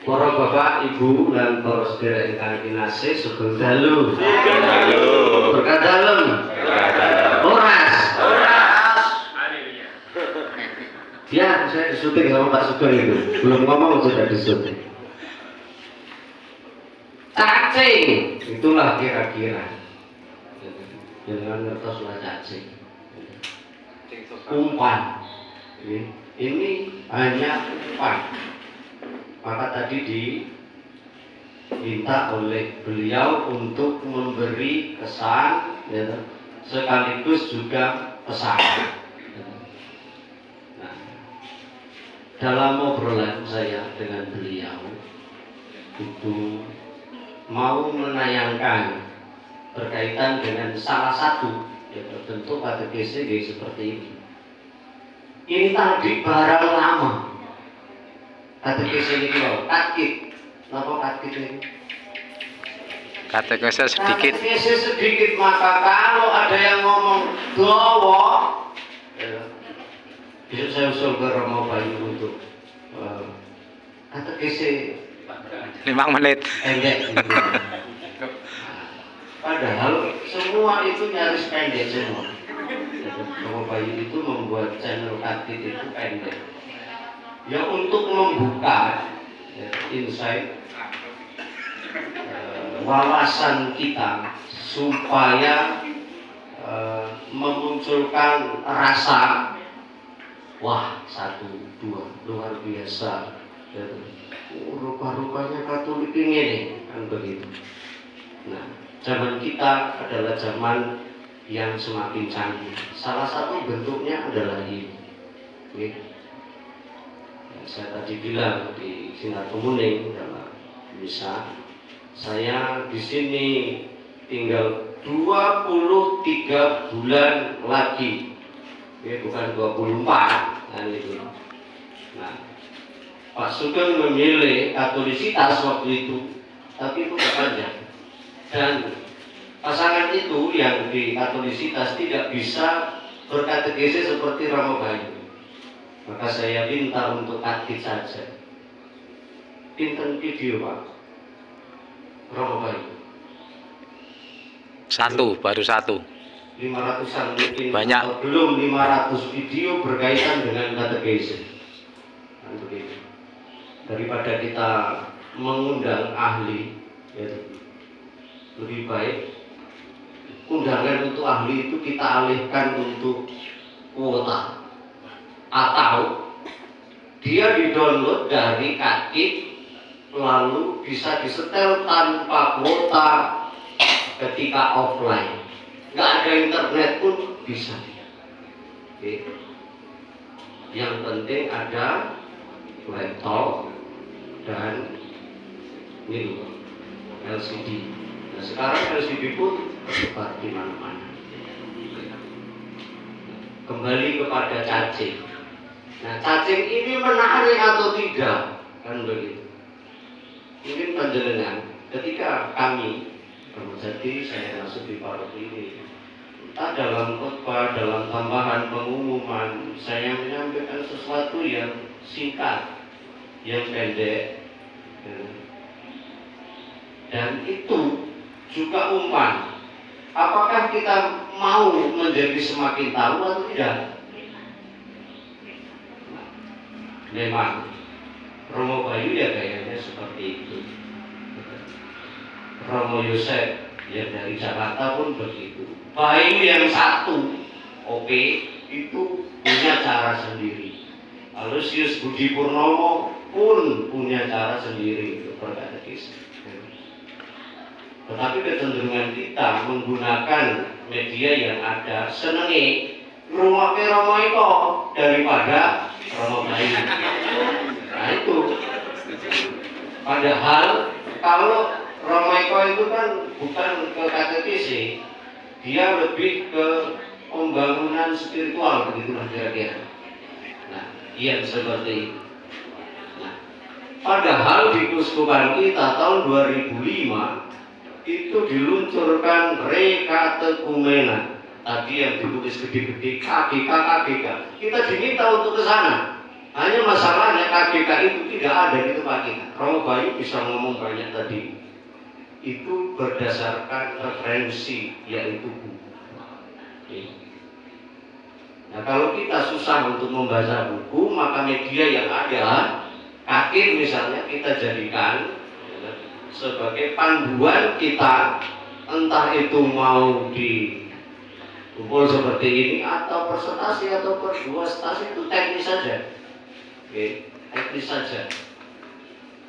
Para bapak, ibu, dan para sedherek ingkang kinasih sugeng dalu. Berkah dalem. Oras. Ya, saya disuntik sama Pak Sugeng itu. Belum ngomong sudah disuntik. Cacing, itulah kira-kira. Jangan ngertoslah cacing. Umpan. Ini hanya umpan. Maka tadi diminta oleh beliau untuk memberi kesan, ya, sekaligus juga pesan. Nah, dalam obrolan saya dengan beliau itu mau menayangkan berkaitan dengan salah satu, ya, bentuk katekese seperti ini. Ini tadi barang lama. Katekese ini loh, katkit. Napa katkit ini? Katekese sedikit. Katekese sedikit, maka kalau ada yang ngomong dawa, ya, bisa saya usul ke Romo Bayu untuk katekese 5 menit. pendek. Gitu. Padahal semua itu nyaris pendek semua. Romo Bayu itu membuat channel katkit itu pendek. Ya, untuk membuka, ya, insight, wawasan kita supaya memunculkan rasa, wah, 1, 2 luar biasa, ya, rupa-rupanya Katolik ini kan begitu. Nah, zaman kita adalah zaman yang semakin canggih. Salah satu bentuknya adalah ini. Saya tadi bilang di Sinar Kemuning dalam misa, saya di sini tinggal 23 bulan lagi, ya, bukan 24 kan itu. Nah, Pak Sugeng memilih Katolisitas waktu itu, tapi itu panjang. Dan pasangan itu yang di Katolisitas tidak bisa berkatekese seperti Romo Bayu. Maka saya minta untuk katkit saja. Pinten video Pak Romo Bayu? 1, baru 1. 500-an mungkin. Banyak. Atau belum 500 video berkaitan dengan katekese. Nah, begitu. Daripada kita mengundang ahli, ya, lebih baik undangan untuk ahli itu kita alihkan untuk kuota. Atau dia di-download dari katkit lalu bisa disetel tanpa kuota ketika offline. Nggak ada internet pun bisa. Oke. Yang penting ada laptop dan ini LCD. Nah, sekarang LCD pun tersebar di mana-mana. Kembali kepada cacing. Nah, cacing ini menarik atau tidak? Kan begitu. Mungkin panjenengan ketika kami jadi saya masuk di paroki ini, entah dalam khotbah, dalam tambahan pengumuman, saya menyampaikan sesuatu yang singkat, yang pendek, dan itu juga umpan. Apakah kita mau menjadi semakin tahu atau tidak? Memang Romo Bayu ya kayaknya seperti itu. Romo Yosef ya dari Jakarta pun begitu. Bayu yang satu, oke, itu punya cara sendiri. Aloysius Budi Purnomo pun punya cara sendiri untuk berkatekis. Tetapi kecenderungan kita menggunakan media yang ada senengi ngrungokke Romo Eko daripada Romo Bayu. Nah itu. Padahal kalau Romo Eko itu kan bukan ke katekisi, dia lebih ke pembangunan spiritual, begitulah kira-kira. Nah, iya seperti itu. Nah, padahal di Keuskupan kita tahun 2005 itu diluncurkan rekatekumena. Tadi yang ditulis gede-gede KGK. Kita diminta untuk ke sana. Hanya masalahnya KGK itu tidak ada di tempat kita. Romo Bayu bisa ngomong banyak tadi. Itu berdasarkan referensi yaitu buku. Nah, kalau kita susah untuk membaca buku, maka media yang ada, Kakir misalnya, kita jadikan sebagai panduan kita, entah itu mau di kumpul seperti ini atau presentasi atau perduastasi, itu teknis saja. Oke, teknis saja.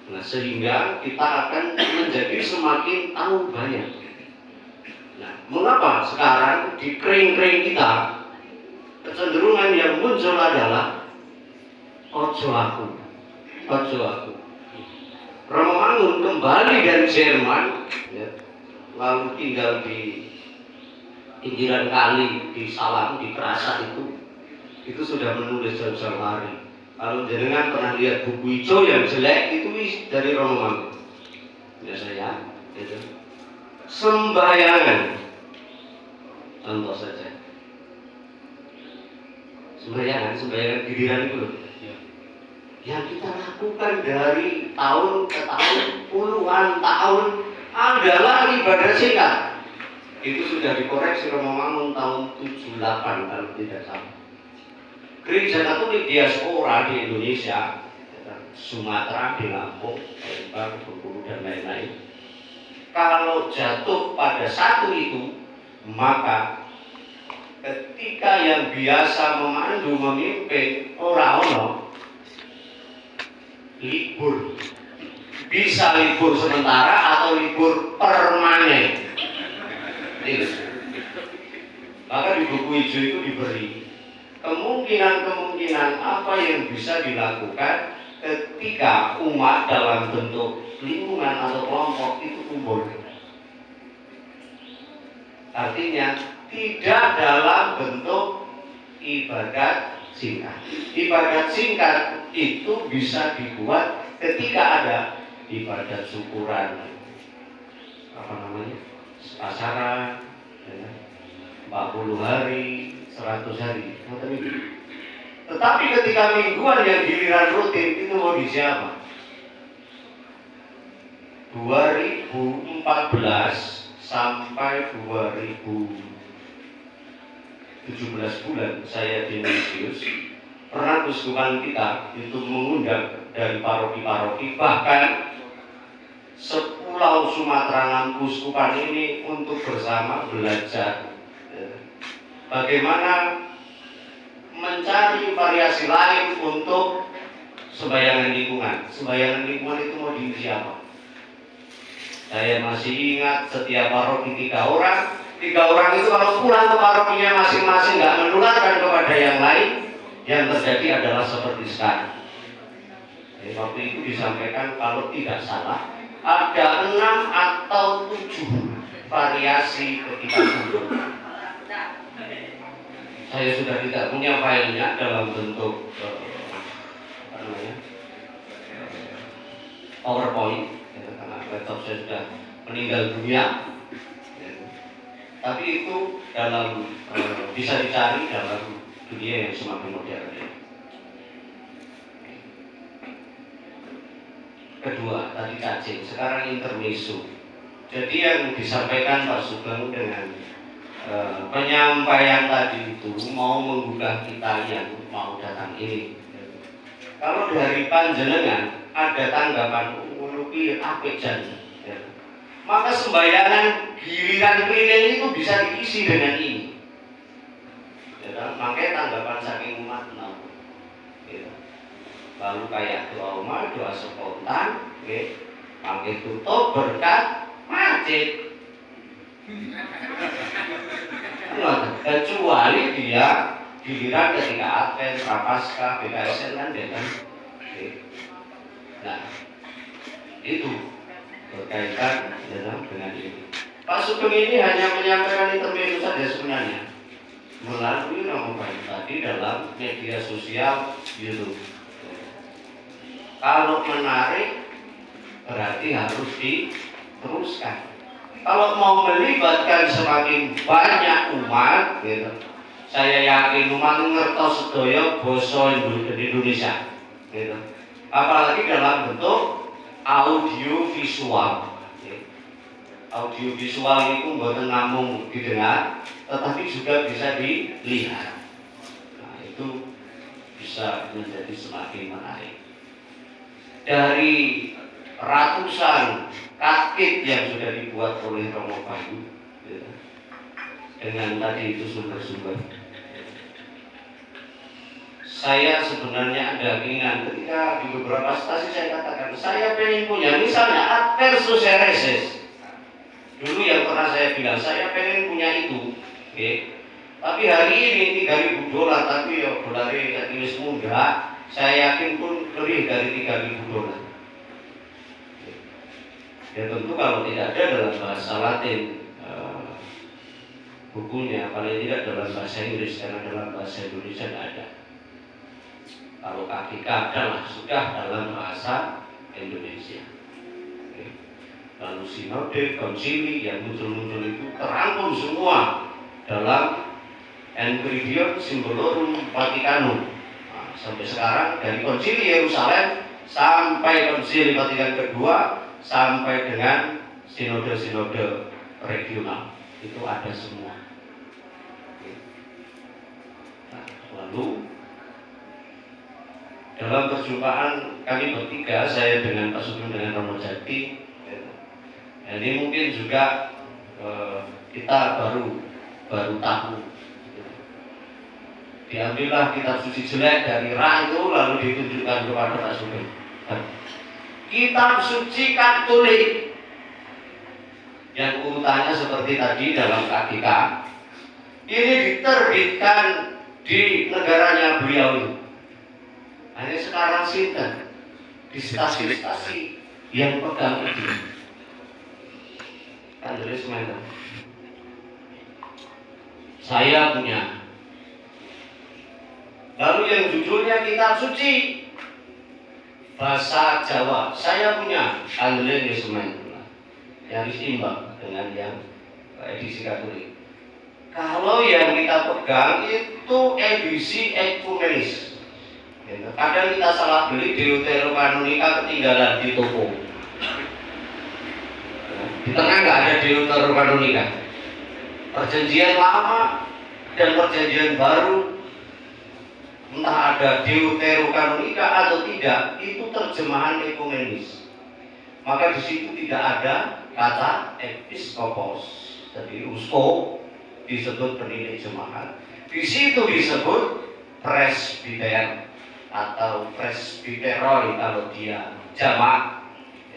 Nah, sehingga kita akan menjadi semakin tahu banyak. Nah, mengapa sekarang di kering-kering kita kecenderungan yang muncul adalah ojo aku, ojo aku. Romo Mangun kembali dari Jerman, ya, lalu tinggal di pinggiran kali di Salam, di Kerasak itu sudah menulis jauh-jauh hari. Kalau jenengan pernah lihat buku hijau yang jelek itu dari Romo Mangun. Ya saya, itu sembayangan, contoh saja. Sembayangan giliran itu loh. Yang kita lakukan dari tahun ke tahun, puluhan tahun adalah ibadah singkat. Itu sudah dikoreksi Romo Mangun tahun 78 kalau tidak salah. Gereja Katolik diaspora di Indonesia, Sumatera, di Lampung, Palembang, Bengkulu dan lain-lain. Kalau jatuh pada satu itu, maka ketika yang biasa memandu memimpin orang libur, bisa libur sementara atau libur permanen. Maka di buku hijau itu diberi kemungkinan-kemungkinan apa yang bisa dilakukan ketika umat dalam bentuk lingkungan atau kelompok itu kumpul. Artinya tidak dalam bentuk ibadat singkat. Ibadat singkat itu bisa dibuat ketika ada ibadat syukuran, pasaran, 40 hari, 100 hari. Tetapi ketika mingguan yang giliran rutin itu mau di siapa? 2014 sampai 2017 bulan saya di Misius, pernah keuskupan kita itu mengundang dari paroki-paroki, bahkan sepulau Sumatera keuskupan ini untuk bersama belajar bagaimana mencari variasi lain untuk sembayangan lingkungan. Sembayangan lingkungan itu mau di siapa? Saya masih ingat setiap paroki 3 orang. 3 orang itu kalau pulang ke parokinya masing-masing nggak menularkan kepada yang lain, yang terjadi adalah seperti sekarang. Waktu itu disampaikan kalau tidak salah ada 6 atau 7 variasi ketika kumpul. Saya sudah tidak punya filenya dalam bentuk PowerPoint, karena laptop saya sudah meninggal dunia. Tapi itu dalam bisa dicari dalam dunia yang semakin modern. Kedua, tadi cacing, sekarang intermezzo. Jadi yang disampaikan Pak Sugeng dengan penyampaian tadi itu mau menggugah kita yang mau datang ini. Kalau dari panjenengan ada tanggapan uluki apik jan, maka sembayangan giliran keliling itu bisa diisi dengan ini. Makanya tanggapan saking umat lalu kayak doa umat, doa spontan, pakai tutup berkat masjid. Kecuali dia giliran ketika Advent, Prapaskah, BKSN kan dia kan. Nah, itu berkaitan dengan ini. Pak Sugeng ini hanya menyampaikan intermezzo saja sebenarnya melalui Romo Bayu tadi dalam media sosial YouTube. Kalau menarik berarti harus diteruskan. Kalau mau melibatkan semakin banyak umat, gitu, saya yakin umat ngertos sedaya basa Indonesia. gitu. Apalagi dalam bentuk audio visual. Audio visual itu bukan namung didengar, tetapi juga bisa dilihat. Nah, itu bisa menjadi semakin menarik. Dari ratusan katkit yang sudah dibuat oleh Romo Bayu, gitu, dengan tadi itu sumber-sumber, saya sebenarnya ada keinginan ketika di beberapa stasi saya katakan saya pengen punya misalnya adversus hereses. Dulu yang pernah saya bilang saya pengen punya itu, okay. Tapi hari ini $3.000, tapi ya dolarnya tulis muda, saya yakin pun lebih dari $3.000. Okay. Ya tentu kalau tidak ada dalam bahasa Latin bukunya, paling tidak dalam bahasa Inggris, karena dalam bahasa Indonesia tidak ada. Kalau KGK adalah sudah dalam bahasa Indonesia. Lalu sinode, konsili yang muncul-muncul itu terangkum semua dalam Enchiridion Symbolorum Vaticanum. Nah, sampai sekarang dari konsili Yerusalem sampai konsili Vatikan kedua sampai dengan sinode-sinode regional itu ada semua. Nah, lalu dalam perjumpaan kami bertiga, saya dengan Pak Sugeng dengan Romo Jati, ini mungkin juga kita baru tahu. Diambillah kitab suci jelek dari Ra itu lalu ditunjukkan kepada Pak Sugeng. Kitab suci Katolik yang urutannya seperti tadi dalam KGK ini diterbitkan di negaranya beliau ini. Hanya sekarang sinten di stasi-stasi yang pegang itu. Andres Mena. Saya punya. Lalu yang judulnya kitab suci bahasa Jawa, saya punya. Andres Mena. Yang imbang dengan yang edisi Katolik. Kalau yang kita pegang itu edisi ekumenis. Kadang kita salah beli Deuterokanonika ketinggalan di toko. Di tengah nggak ada Deuterokanonika. Perjanjian lama dan perjanjian baru, entah ada Deuterokanonika atau tidak, itu terjemahan ekumenis. Maka di situ tidak ada kata episkopos, jadi uskup disebut pendidik jemaat. Di situ disebut presbiter atau presbiteroi kalau dia jamak.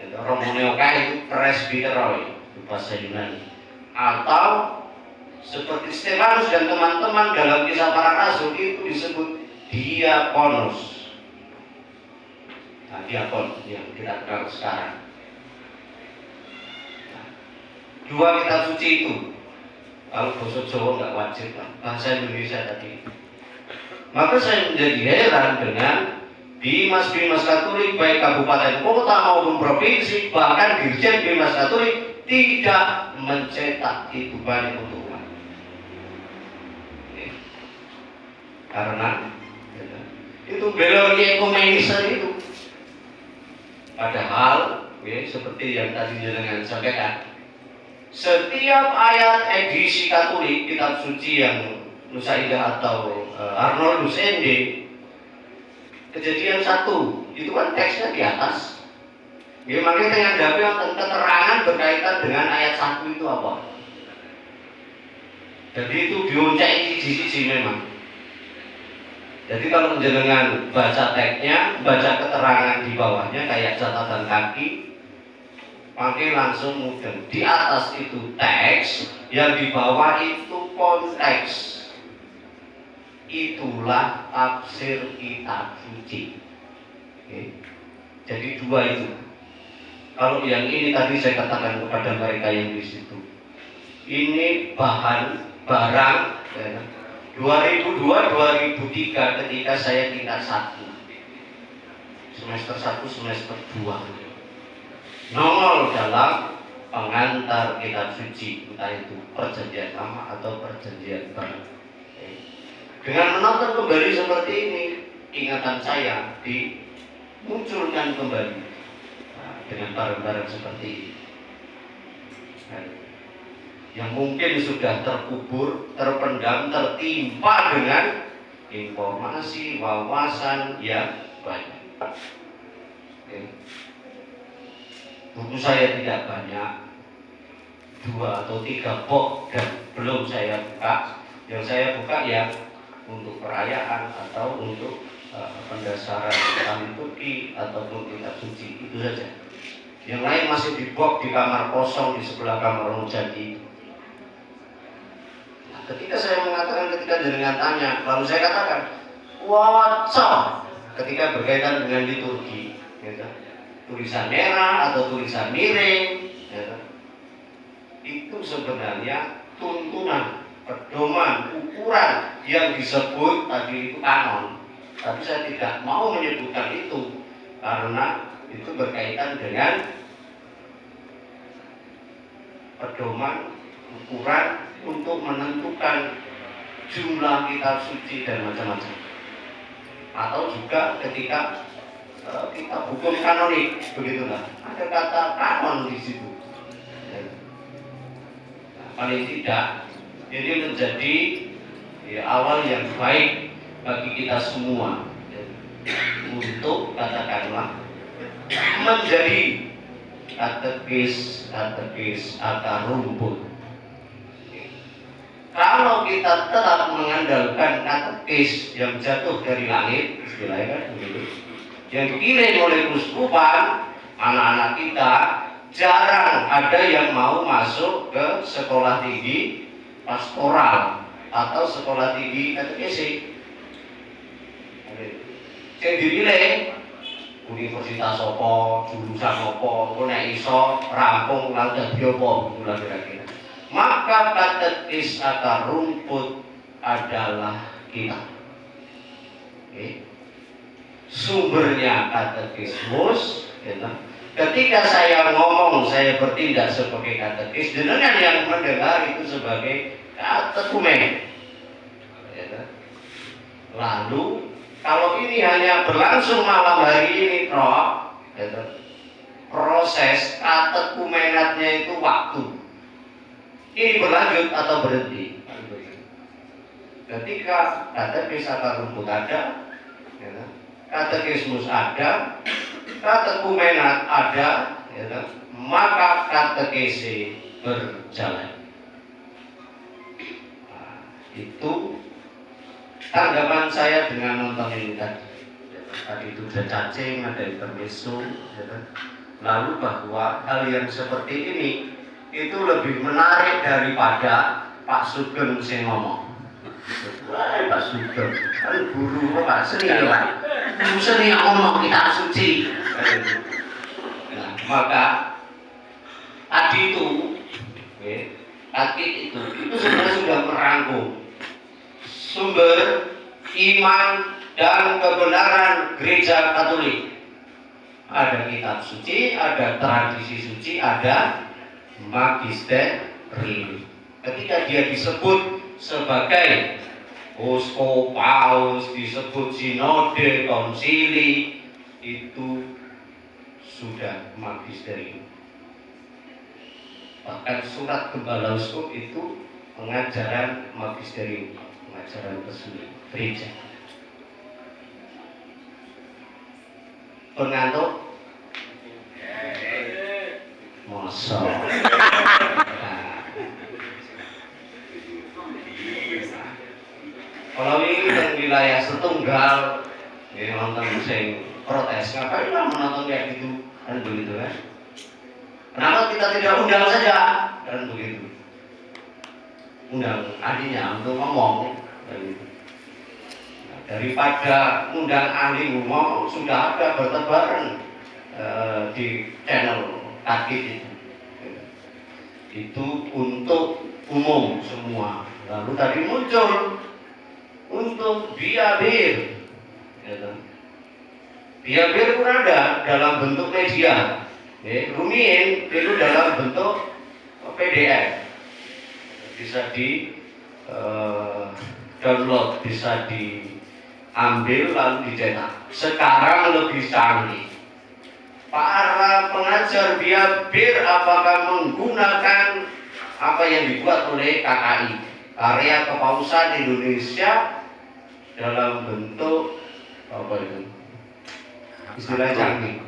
Romoneoka itu presbiteroi itu bahasa Yunani. Atau seperti Stefanus dan teman-teman dalam Kisah Para Rasul itu disebut diakonos. Nah, diakon yang kita kenal sekarang. Nah, dua kitab suci itu, kalau bahasa Jawa nggak wajib lah, bahasa Indonesia tadi. Maka saya menjadi heran dengan Bimas Katolik baik kabupaten kota maupun provinsi, bahkan Dirjen Bimas Katolik tidak mencetak itu banyak keuntungan. Karena itu beloni ekumenis itu. Padahal seperti yang tadi jenengan sampaikan, setiap ayat edisi Katolik kitab suci yang Nusa Indah atau Arnoldus ND Kejadian 1 itu kan teksnya di atas. Ya, makanya dengan dapil keterangan berkaitan dengan ayat 1 itu apa? Jadi itu dionceng sisi memang. Jadi kalau jenengan baca teksnya, baca keterangan di bawahnya kayak catatan kaki, pakai langsung mudeng. Di atas itu teks, yang di bawah itu konteks. Itulah tafsir kitab suci. Oke. Jadi dua itu. Kalau yang ini tadi saya katakan kepada mereka yang di situ, ini barang 2002-2003 ketika saya tingkat 1 semester 1 semester 2 nongol dalam pengantar kitab suci, entah itu perjanjian lama atau perjanjian baru. Dengan menonton kembali seperti ini, ingatan saya di munculkan kembali dengan barang-barang seperti ini. Yang mungkin sudah terkubur, terpendam, tertimpa dengan informasi, wawasan yang banyak. Buku saya tidak banyak, 2 atau 3 box dan belum saya buka. Yang saya buka ya untuk perayaan atau untuk pendasaran liturgi ataupun kitab suci, itu saja. Yang lain masih di box di kamar kosong di sebelah kamar Romo Jati. Nah, ketika saya mengatakan, ketika jenengan tanya, lalu saya katakan, wawaca ketika berkaitan dengan liturgi, gitu. Tulisan merah atau tulisan miring, gitu. Itu sebenarnya tuntunan, pedoman, ukuran yang disebut tadi itu kanon. Tapi saya tidak mau menyebutkan itu karena itu berkaitan dengan pedoman, ukuran untuk menentukan jumlah kitab suci dan macam-macam. Atau juga ketika kitab hukum kanonik, begitulah, ada kata kanon di situ. Nah, paling tidak ini menjadi awal yang baik bagi kita semua untuk katakanlah menjadi katekis akar rumput. Kalau kita tetap mengandalkan katekis yang jatuh dari langit, istilahnya kan begitu, yang dikirim oleh keuskupan, anak-anak kita jarang ada yang mau masuk ke sekolah tinggi pastoral atau sekolah tinggi katekesi. Yang dipilih universitas opo, jurusan opo, nek iso rampung lan dadi opo, itulah kira-kira. Maka katekis akar rumput adalah kita. Sumbernya katekismus, gitu. Ketika saya ngomong, saya bertindak sebagai katekis, jenengan yang mendengar itu sebagai katekumen. Gitu. Lalu kalau ini hanya berlangsung malam hari ini, gitu. Proses katekumenatnya itu waktu. Ini berlanjut atau berhenti? Ketika katekis akar rumput ada, gitu. Katekismus ada, katekumenat ada, gitu. Maka katekesi berjalan. Nah, itu tanggapan saya dengan nonton ini tadi. Tadi itu ada cacing, ada intermezzo, lalu bahwa hal yang seperti ini itu lebih menarik daripada Pak Sugeng yang ngomong. Wah, Pak Sugeng kan guru Pak senior, guru senior ngomong kitab suci. Nah, maka tadi itu, itu sebenarnya sudah merangkum sumber iman dan kebenaran gereja Katolik. Ada kitab suci, ada tradisi suci, ada magisterium. Ketika dia disebut sebagai uskup, paus, disebut sinode, konsili, itu sudah magisterium. Bahkan surat Gembala Uskup itu pengajaran magisterium, pengajaran resmi gereja. Pengantuk? Masa. Kalau ini yang wilayah setunggal, ya nonton sing protes, ngapain lah menonton kayak gitu, kan begitu kan? Kenapa kita tidak undang saja, kan begitu? Undang ahlinya untuk ngomong, kan gitu. Nah, daripada undang ahli ngomong, sudah ada bertebaran di channel kaki itu untuk umum semua. Lalu tadi muncul untuk biabir, biabir pun ada dalam bentuk media, rumiin itu dalam bentuk PDF, bisa di download, bisa diakses ambil lalu dicetak. Sekarang lebih canggih. Para pengajar biabir apakah menggunakan apa yang dibuat oleh KKI, Karya Kepausan Indonesia, dalam bentuk apa itu? Istilah canggih.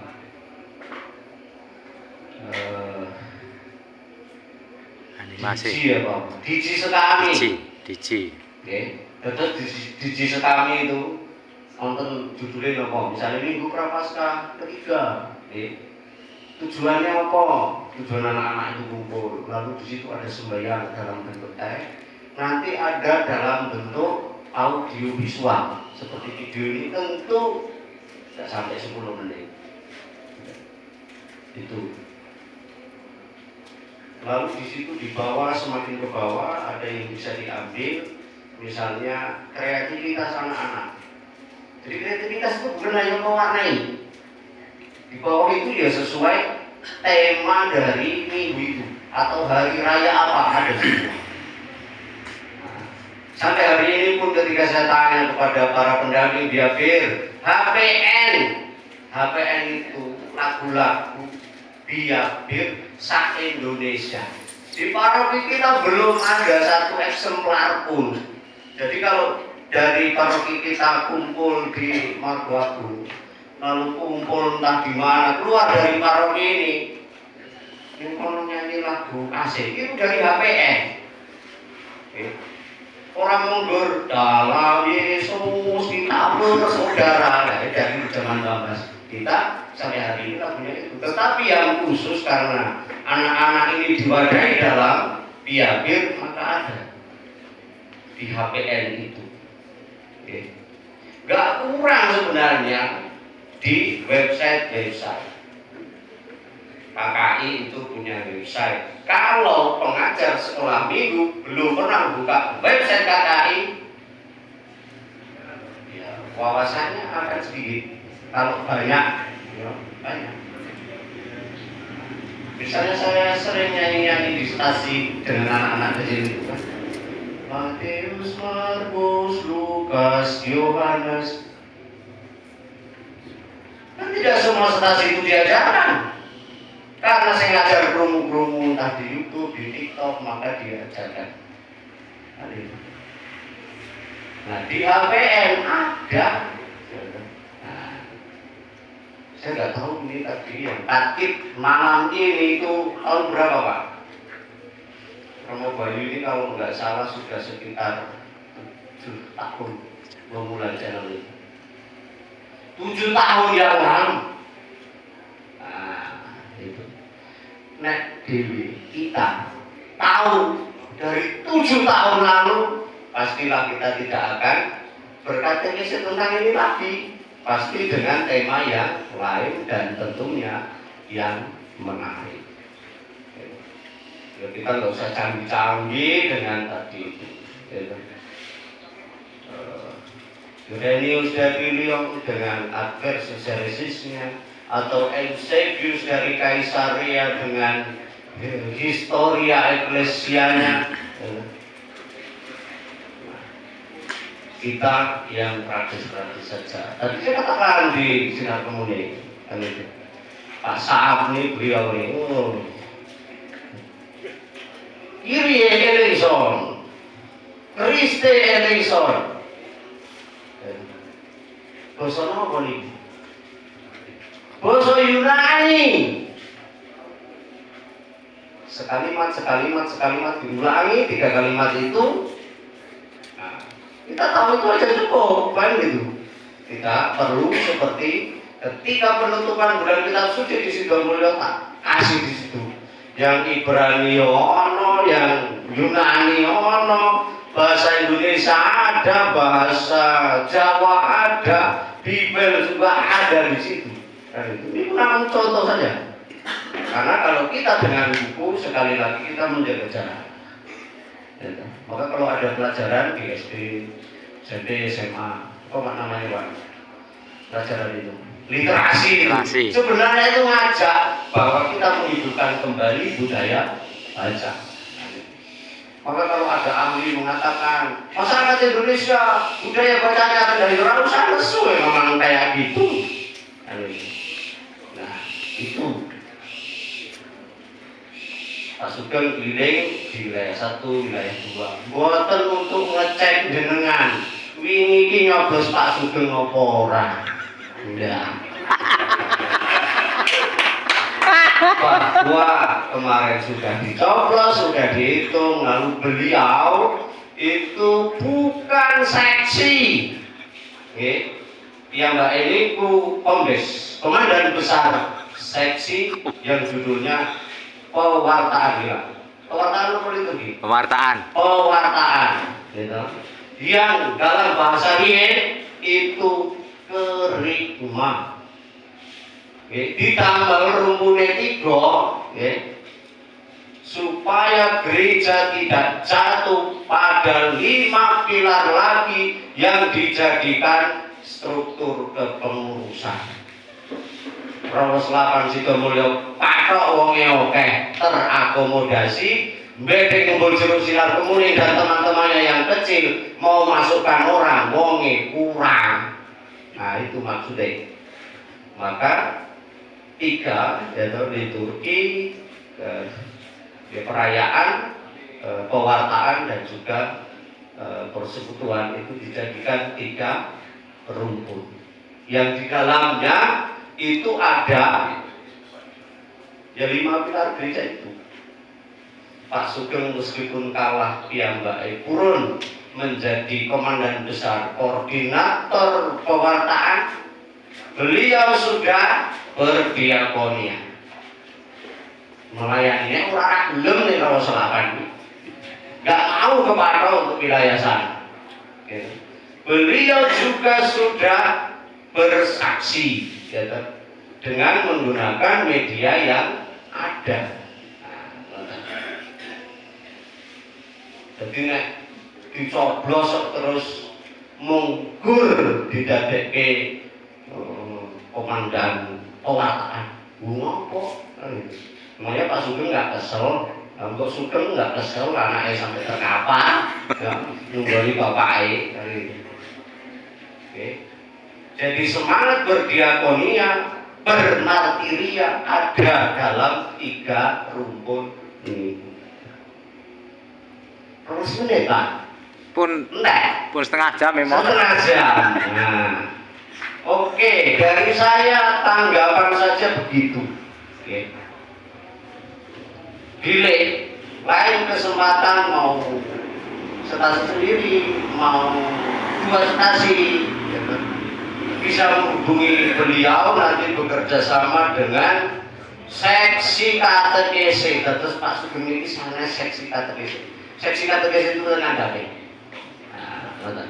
Animasi. Digi apa? Digi sekami. Digi. Oke. Terus digi sekami itu nonton judulnya apa? Misalnya Minggu Prapaskah ketiga. Tujuannya apa? Tujuan anak-anak itu kumpul. Lalu di situ ada sembahyang dalam bentuk teks. Nanti ada dalam bentuk audio visual. Seperti video ini tentu tidak sampai 10 menit. Itu. Lalu di situ di bawah, semakin ke bawah ada yang bisa diambil, misalnya kreativitas anak-anak. Jadi kreativitas itu bukan hanya mewarnai. Di bawah itu ya sesuai tema dari minggu itu atau hari raya apa ada semua. Nah, sampai hari ini pun ketika saya tanya kepada para pendamping biabir, HPN itu lagu-lagu biabir se-Indonesia. Di paroki kita belum ada satu eksemplar pun. Jadi kalau dari paroki kita kumpul di Margoagung, lalu kumpul entah di mana, keluar dari paroki ini mau nyanyi lagu asik itu dari HPN. Orang mundur dalam Yesus kita bersaudara, dari zaman Bambas kita sampai hari ini lagunya itu. Tetapi yang khusus karena anak-anak ini diwadahi dalam biabir, maka ada di HPN itu. Gak kurang sebenarnya di website. KKI itu punya website. Kalau pengajar sekolah minggu belum pernah buka website KKI, ya wawasannya akan sedikit. Kalau banyak, ya banyak. Misalnya saya sering nyanyi di stasi dengan anak-anak kecil itu kan. Matius, Markus, Lukas, Yohanes. Kan tidak semua stasi itu diajarkan. Karena saya ngajar promo-promo entah di YouTube, di TikTok, maka diajarkan. Nah di HPN ada. Nah, saya nggak tahu ini tadi yang tatkib malam ini itu tahun berapa Pak? Romo Bayu ini kalau nggak salah sudah sekitar 7 tahun memulai channel ini. 7 tahun yang lalu. Nah, itu. Nek Dewi kita tahu dari 7 tahun lalu, pastilah kita tidak akan berkata-kata tentang ini lagi. Pasti dengan tema yang lain dan tentunya yang menarik. Ya, kita nggak usah canggih-canggih dengan tadi itu. Irenaeus dari Lyon dengan adversarisisnya, atau Eusebius dari Kaisaria dengan historia eklesianya. Kita yang praktis-praktis saja. Tadi saya katakan di Sinar Kemuni, kan itu. Pak Saab nih, beliau nih, Kyrie eleison, Christe eleison. Basa apa nih? Basa Yunani. Sekalimat diulangi 3 kalimat itu. Nah, kita tahu itu aja cukup, kan gitu. Kita perlu seperti ketika penutupan bulan kitab suci di situ mulai kasih di situ. Yang Ibrani ono, yang Yunani ono, bahasa Indonesia ada, bahasa Jawa ada, Bibel juga ada di situ. Ini namun contoh saja. Karena kalau kita dengan buku, sekali lagi kita menjaga jarak. Maka kalau ada pelajaran di SD, SMP, SMA, apa namanya Pak? Pelajaran itu literasi. Sebenarnya itu ngajak bahwa kita menghidupkan kembali budaya baca. Maka kalau ada ahli mengatakan masyarakat Indonesia budaya bacanya ada dari orang usah lesu memang kayak gitu. Nah itu Pak Sugeng keliling di wilayah 1, wilayah 2. Boten untuk ngecek jenengan. Wingi iki nyoblos Pak Sugeng apa ora? Ndak. Bahwa kemarin sudah dicoblos, sudah dihitung, lalu beliau itu bukan seksi. Yang Mbak ini Kombes, Komandan Besar seksi yang judulnya pewartaan ya. Pewartaan apa itu gitu? Pewartaan. Pewartaan, gitu. Yang dalam bahasa Hien itu kerikma. Ditambah rumpune 3, supaya gereja tidak jatuh pada 5 pilar lagi yang dijadikan struktur kepengurusan. Rawos 8 Sidomulyo patok wonge akeh terakomodasi, bedeng ngumpul jero sinar kemuning dan teman-temannya yang kecil mau masukkan orang wonge kurang. Nah itu maksudnya. Maka 3 yaitu liturgi, perayaan, pewartaan dan juga persekutuan itu dijadikan 3 rumpun yang di dalamnya itu ada ya 5 pilar gereja itu. Pak Sugeng meskipun kalah piyambake purun menjadi komandan besar koordinator pewartaan, beliau sudah berdiakonia melayaninya orang gelem nih kalau selapan nggak mau kepada untuk wilayah sana. Beliau juga sudah bersaksi dengan menggunakan media yang ada. Jadi nek dicoblos terus munggur didadekke komandan pewartaan. Ngopo? Makanya Pak Sugeng nggak kesel. Untuk Sugeng nggak kesel anaknya sampai terkapar, nunggoli bapaknya. Jadi semangat berdiakonia, bermartiria ada dalam 3 rumpun ini. Terus menit Pak? Pun setengah jam memang. Setengah jam. Nah, oke, dari saya tanggapan saja begitu. Oke. Gile, lain kesempatan mau stasi sendiri, mau 2 stasi, gitu. Bisa menghubungi beliau nanti bekerja sama dengan seksi katekese. Terus Pak Sugeng ini sana seksi katekese. Seksi katekese itu tenaga apa? Nah,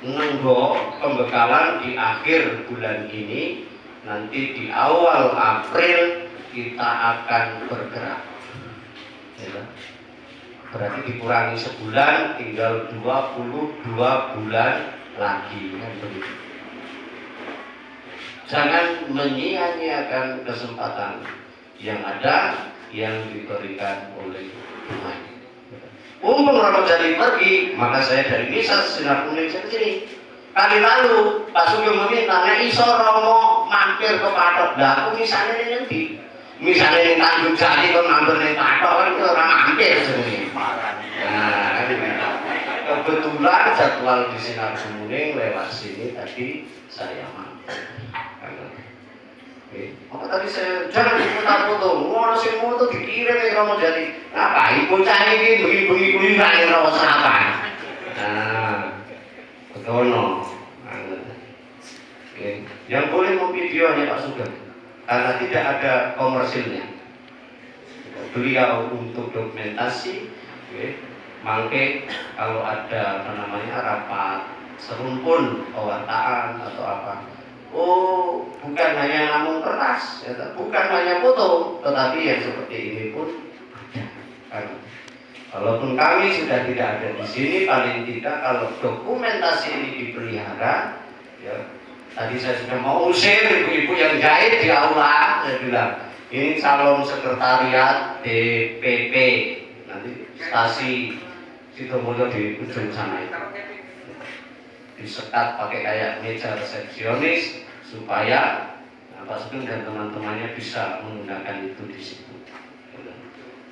nunggu pembekalan di akhir bulan ini, nanti di awal April kita akan bergerak. Berarti dikurangi sebulan, tinggal 22 bulan lagi kan begitu. Jangan menyia-nyiakan kesempatan yang ada yang diberikan oleh Tuhan. Mumpung Romo Jati pergi, maka saya dari misa Sinar Kuning ke sini. Kali lalu Pak Sugeng meminta nek iso Romo mampir ke Patok. Lah aku misalnya ini nanti. Misalnya ini Tanjung Jati kok mampir ning Patok kan orang mampir sebenarnya. Nah, kebetulan jadwal di Sinar Kuning lewat sini tadi saya mampir. Maka tadi saya jangan foto-foto, ngono sing foto dikirim ning Romo Jati. Ngapain bocah iki bengi-bengi kuwi ra ora sarapan. Nah, betono. Yang boleh memvideo hanya Pak Sugeng karena tidak ada komersilnya. Beliau untuk dokumentasi, mangke kalau ada rapat serumpun pewartaan atau apa. Oh, bukan hanya namun kertas, bukan hanya foto, tetapi yang seperti ini pun ada. Kalaupun kami sudah tidak ada di sini, paling tidak kalau dokumentasi ini dipelihara, ya, tadi saya sudah mau usir ibu-ibu yang jahit di aula, saya bilang ini calon sekretariat DPP, nanti stasi Sidomulyo di ujung sana itu. Disekat pakai kayak meja resepsionis supaya Pak Sugeng dan teman-temannya bisa menggunakan itu di situ.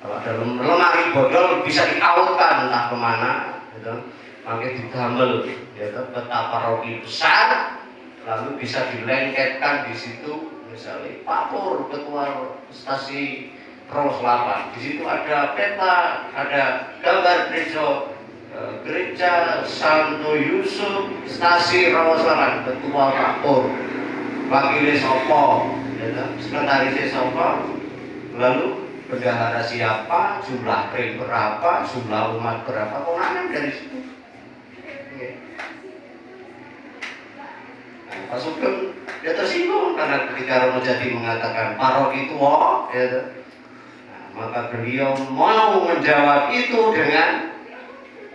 Kalau ada lemari bodol bisa dikautkan entah kemana, gitu. Pakai didamel, gitu. Peta paroki besar, lalu bisa dilengketkan di situ. Misalnya Pak Pur, ketua stasi Ros 8. Di situ ada peta, ada gambar gereja Santo Yusuf, stasi Ros 8, ketua Pak Pur. Wakilnya sopo, sekretarisnya sopo, lalu bendahara siapa, jumlah krim berapa, jumlah umat berapa, konangan dari situ. Nah, Pak Sugeng dia tersinggung karena ketika Romo Jati mengatakan paroki tua, nah, maka beliau mau menjawab itu dengan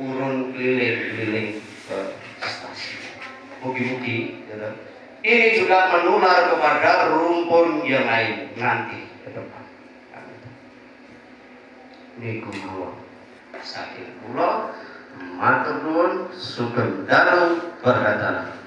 urun keliling-keliling ke stasiun. Mugi-mugi, ini juga menular kepada rumpun yang lain nanti ke depan. Niku mawon saking kula matur nuwun Sugeng Dalu berkata.